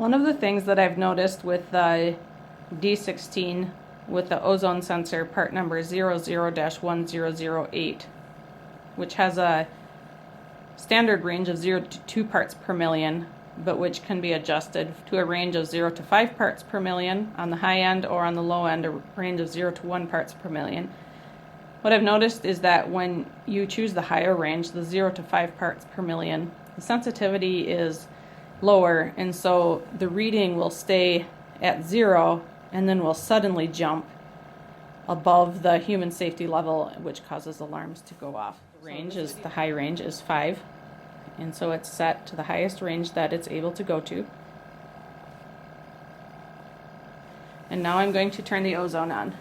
One of the things that I've noticed with the D16 with the ozone sensor part number 00-1008, which has a standard range of 0 to 2 parts per million, but which can be adjusted to a range of 0 to 5 parts per million on the high end, or on the low end a range of 0 to 1 parts per million. What I've noticed is that when you choose the higher range, the 0 to 5 parts per million, the sensitivity is lower, and so the reading will stay at 0 and then will suddenly jump above the human safety level, which causes alarms to go off. The high range is 5, and so it's set to the highest range that it's able to go to. And now I'm going to turn the ozone on.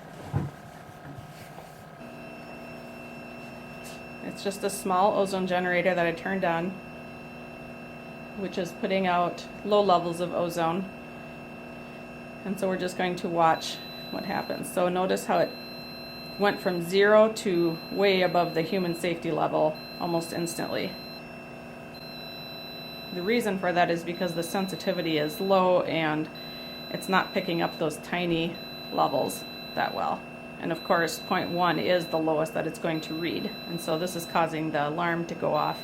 It's just a small ozone generator that I turned on, which is putting out low levels of ozone. And so we're just going to watch what happens. So notice how it went from 0 to way above the human safety level almost instantly. The reason for that is because the sensitivity is low and it's not picking up those tiny levels that well. And of course 0.1 is the lowest that it's going to read, and so this is causing the alarm to go off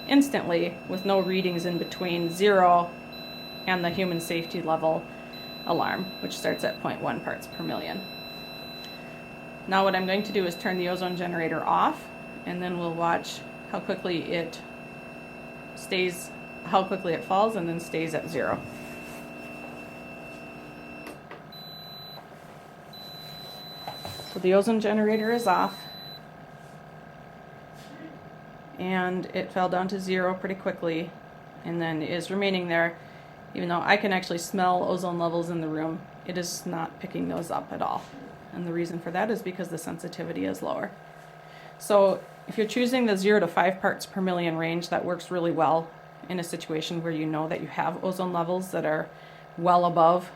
instantly with no readings in between 0 and the human safety level alarm, which starts at 0.1 parts per million. Now what I'm going to do is turn the ozone generator off, and then we'll watch how quickly it falls and then stays at 0. So the ozone generator is off, and it fell down to 0 pretty quickly and then is remaining there. Even though I can actually smell ozone levels in the room, it is not picking those up at all. And the reason for that is because the sensitivity is lower. So if you're choosing the 0 to 5 parts per million range, that works really well in a situation where you know that you have ozone levels that are well above,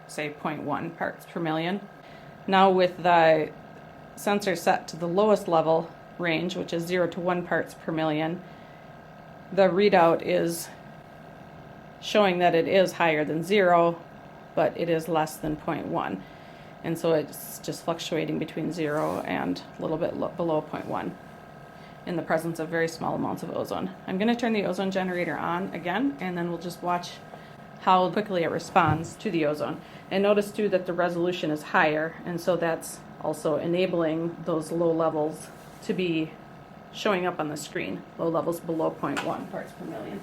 say, 0.1 parts per million. Now with the sensor set to the lowest level range, which is 0 to 1 parts per million, the readout is showing that it is higher than 0, but it is less than 0.1. And so it's just fluctuating between 0 and a little bit below 0.1 in the presence of very small amounts of ozone. I'm going to turn the ozone generator on again, and then we'll just watch how quickly it responds to the ozone. And notice too that the resolution is higher, and so that's also enabling those low levels to be showing up on the screen, low levels below 0.1 parts per million.